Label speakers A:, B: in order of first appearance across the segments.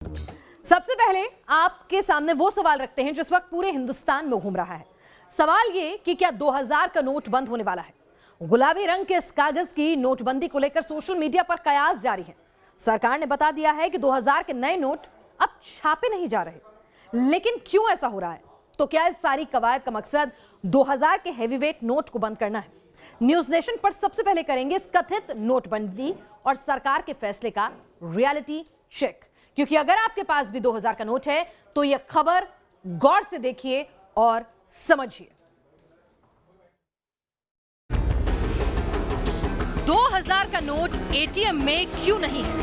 A: सबसे पहले आपके सामने वो सवाल रखते हैं जो इस वक्त पूरे हिंदुस्तान में घूम रहा है। सवाल ये कि क्या 2000 का नोट बंद होने वाला है? गुलाबी रंग के इस कागज की नोटबंदी को लेकर सोशल मीडिया पर कयास जारी है। सरकार ने बता दिया है कि 2000 के नए नोट अब छापे नहीं जा रहे, लेकिन क्यों ऐसा हो रहा है? तो क्या इस सारी कवायद का मकसद 2000 के हेवीवेट नोट को बंद करना है? न्यूज नेशन पर सबसे पहले करेंगे इस कथित नोटबंदी और सरकार के फैसले का रियलिटी चेक, क्योंकि अगर आपके पास भी 2000 का नोट है तो यह खबर गौर से देखिए और समझिए। 2000 का नोट एटीएम में क्यों नहीं है?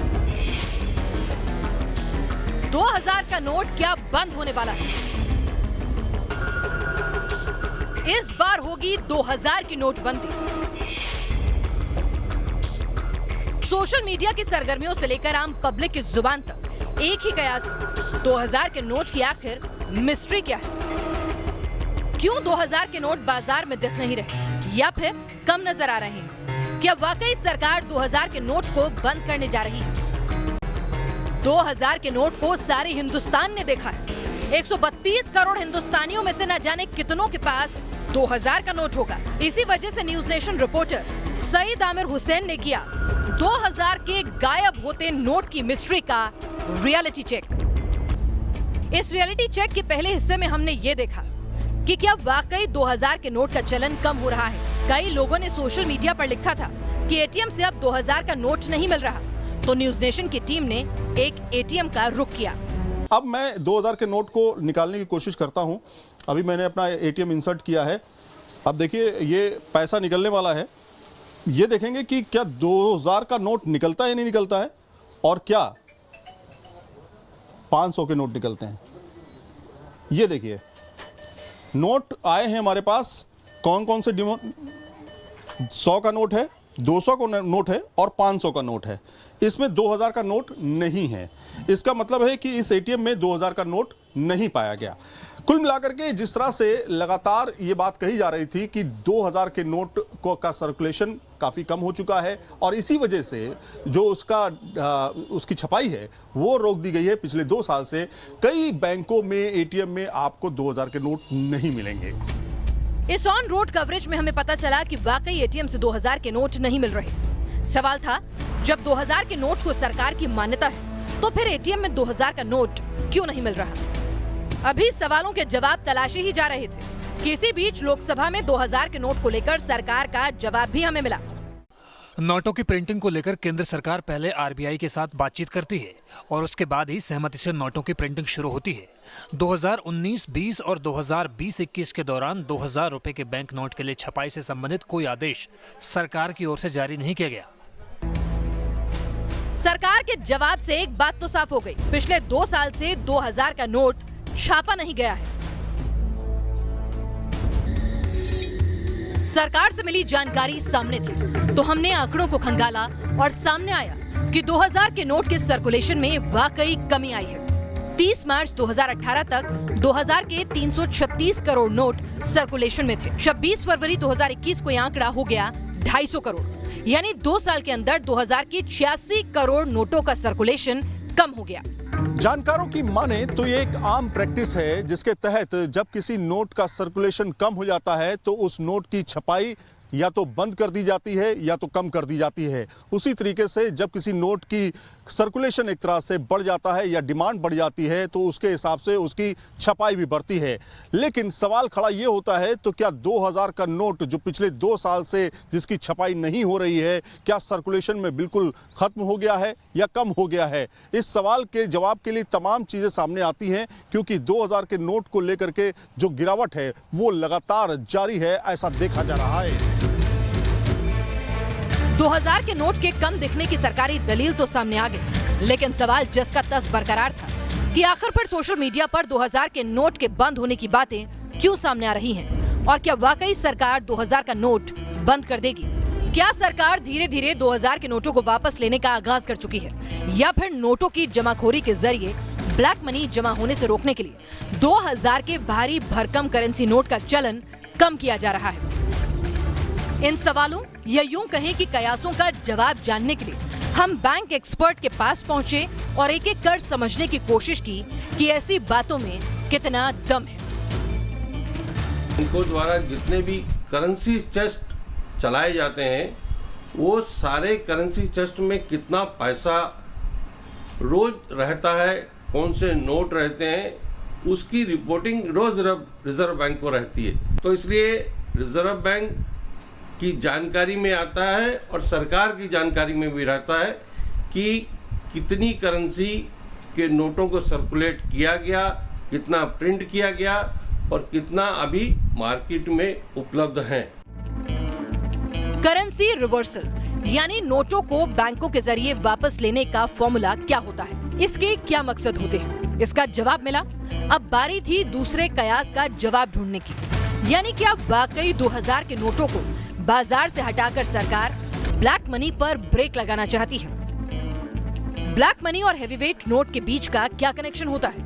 A: 2000 का नोट क्या बंद होने वाला है? इस बार होगी 2000 की नोटबंदी। सोशल मीडिया की सरगर्मियों से लेकर आम पब्लिक की जुबान तक एक ही कयास, 2000 के नोट की आखिर मिस्ट्री क्या है? क्यों 2000 के नोट बाजार में दिख नहीं रहे या फिर कम नजर आ रहे हैं? क्या वाकई सरकार 2000 के नोट को बंद करने जा रही है? 2000 के नोट को सारे हिंदुस्तान ने देखा है। 132 करोड़ हिंदुस्तानियों में से न जाने कितनों के पास 2000 का नोट होगा। इसी वजह से News Nation reporter Saeed Amir Hussain ने किया 2000 के गायब होते नोट की मिस्ट्री का रियलिटी चेक। इस रियलिटी चेक के पहले हिस्से में हमने ये देखा कि क्या वाकई 2000 के नोट का चलन कम हो रहा है। कई लोगों ने सोशल मीडिया पर लिखा था कि एटीएम से अब 2000 का नोट नहीं मिल रहा, तो न्यूज नेशन की टीम ने एक एटीएम का रुख किया।
B: अब मैं 2000 के नोट को निकालने की कोशिश करता हूं। अभी मैंने अपना एटीएम इंसर्ट किया है। अब देखिए ये पैसा निकलने वाला है। ये देखेंगे कि क्या 2000 का नोट निकलता है या नहीं निकलता है, और क्या 500 के नोट निकलते हैं। ये देखिए नोट आए हैं हमारे पास। कौन कौन से 100 का नोट है, 200 का नोट है और 500 का नोट है। इसमें 2000 का नोट नहीं है। इसका मतलब है कि इस एटीएम में 2000 का नोट नहीं पाया गया। कुल मिलाकर के जिस तरह से लगातार ये बात कही जा रही थी कि 2000 के नोट का सर्कुलेशन काफ़ी कम हो चुका है और इसी वजह से जो उसकी छपाई है वो रोक दी गई है। पिछले 2 साल से कई बैंकों में एटीएम में आपको 2000 के नोट नहीं मिलेंगे।
A: इस ऑन रोड कवरेज में हमें पता चला कि वाकई एटीएम से 2000 के नोट नहीं मिल रहे। सवाल था, जब 2000 के नोट को सरकार की मान्यता है तो फिर एटीएम में 2000 का नोट क्यों नहीं मिल रहा? अभी सवालों के जवाब तलाशे ही जा रहे थे कि इसी बीच लोकसभा में 2000 के नोट को लेकर सरकार का जवाब भी हमें मिला।
C: नोटों की प्रिंटिंग को लेकर केंद्र सरकार पहले आरबीआई के साथ बातचीत करती है और उसके बाद ही सहमति से नोटों की प्रिंटिंग शुरू होती है। 2019-20 और 2020-21 के दौरान 2000 रुपए के बैंक नोट के लिए छपाई से संबंधित कोई आदेश सरकार की ओर से जारी नहीं किया गया।
A: सरकार के जवाब से एक बात तो साफ हो गई, पिछले 2 साल से 2000 का नोट छापा नहीं गया है। सरकार से मिली जानकारी सामने थी तो हमने आंकड़ों को खंगाला और सामने आया कि 2000 के नोट के सर्कुलेशन में वाकई कमी आई है। 30 मार्च 2018 तक 2000 के 336 करोड़ नोट सर्कुलेशन में थे। 26 फरवरी 2021 को यह आंकड़ा हो गया 250 करोड़, यानी 2 साल के अंदर 2000 के 86 करोड़ नोटों का सर्कुलेशन कम हो गया।
B: जानकारों की माने तो ये एक आम प्रैक्टिस है जिसके तहत जब किसी नोट का सर्कुलेशन कम हो जाता है तो उस नोट की छपाई या तो बंद कर दी जाती है या तो कम कर दी जाती है। उसी तरीके से जब किसी नोट की सर्कुलेशन एक तरह से बढ़ जाता है या डिमांड बढ़ जाती है तो उसके हिसाब से उसकी छपाई भी बढ़ती है। लेकिन सवाल खड़ा ये होता है, तो क्या 2000 का नोट जो पिछले 2 साल से जिसकी छपाई नहीं हो रही है, क्या सर्कुलेशन में बिल्कुल खत्म हो गया है या कम हो गया है? इस सवाल के जवाब के लिए तमाम चीज़ें सामने आती हैं, क्योंकि 2000 के नोट को लेकर के जो गिरावट है वो लगातार जारी है, ऐसा देखा जा रहा है।
A: 2000 के नोट के कम दिखने की सरकारी दलील तो सामने आ गई, लेकिन सवाल जस का तस बरकरार था कि आखिर फिर सोशल मीडिया पर 2000 के नोट के बंद होने की बातें क्यों सामने आ रही हैं? और क्या वाकई सरकार 2000 का नोट बंद कर देगी? क्या सरकार धीरे धीरे 2000 के नोटों को वापस लेने का आगाज कर चुकी है, या फिर नोटों की जमाखोरी के जरिए ब्लैक मनी जमा होने से रोकने के लिए 2000 के भारी भरकम करेंसी नोट का चलन कम किया जा रहा है? इन सवालों या यूं कहें कि कयासों का जवाब जानने के लिए हम बैंक एक्सपर्ट के पास पहुंचे और एक एक कर समझने की कोशिश की कि ऐसी बातों में कितना दम है।
D: इनको द्वारा जितने भी करेंसी चेस्ट चलाए जाते हैं, वो सारे करेंसी चेस्ट में कितना पैसा रोज रहता है, कौन से नोट रहते हैं, उसकी रिपोर्टिंग रोज रिजर्व बैंक को रहती है। तो इसलिए रिजर्व बैंक की जानकारी में आता है और सरकार की जानकारी में भी रहता है कि कितनी करेंसी के नोटों को सर्कुलेट किया गया, कितना प्रिंट किया गया और कितना अभी मार्केट में उपलब्ध है।
A: करेंसी रिवर्सल यानी नोटों को बैंकों के जरिए वापस लेने का फॉर्मूला क्या होता है, इसके क्या मकसद होते हैं, इसका जवाब मिला। अब बारी थी दूसरे कयास का जवाब ढूंढने की, यानी कि अब वाकई 2000 के नोटों को बाजार से हटाकर सरकार ब्लैक मनी पर ब्रेक लगाना चाहती है। ब्लैक मनी और हेवीवेट नोट के बीच का क्या कनेक्शन होता है?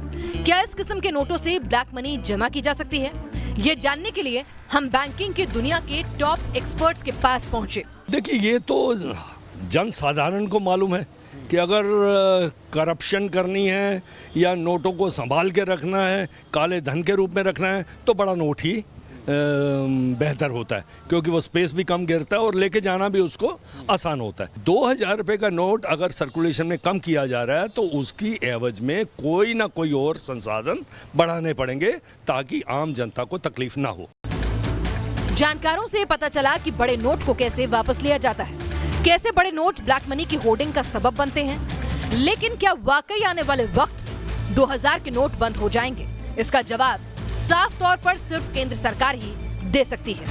A: क्या इस किस्म के नोटों से ब्लैक मनी जमा की जा सकती है? ये जानने के लिए हम बैंकिंग की दुनिया के टॉप एक्सपर्ट्स के पास पहुंचे।
E: देखिए, ये तो जन साधारण को मालूम है कि अगर करप्शन करनी है या नोटों को संभाल के रखना है, काले धन के रूप में रखना है, तो बड़ा नोट ही बेहतर होता है, क्योंकि वो स्पेस भी कम गिरता है और लेके जाना भी उसको आसान होता है। 2000 रुपये का नोट अगर सर्कुलेशन में कम किया जा रहा है तो उसकी एवज में कोई ना कोई और संसाधन बढ़ाने पड़ेंगे ताकि आम जनता को तकलीफ ना हो।
A: जानकारों से पता चला कि बड़े नोट को कैसे वापस लिया जाता है, कैसे बड़े नोट ब्लैक मनी की होर्डिंग का सबब बनते हैं। लेकिन क्या वाकई आने वाले वक्त 2000 के नोट बंद हो जाएंगे? इसका जवाब साफ तौर पर सिर्फ केंद्र सरकार ही दे सकती है।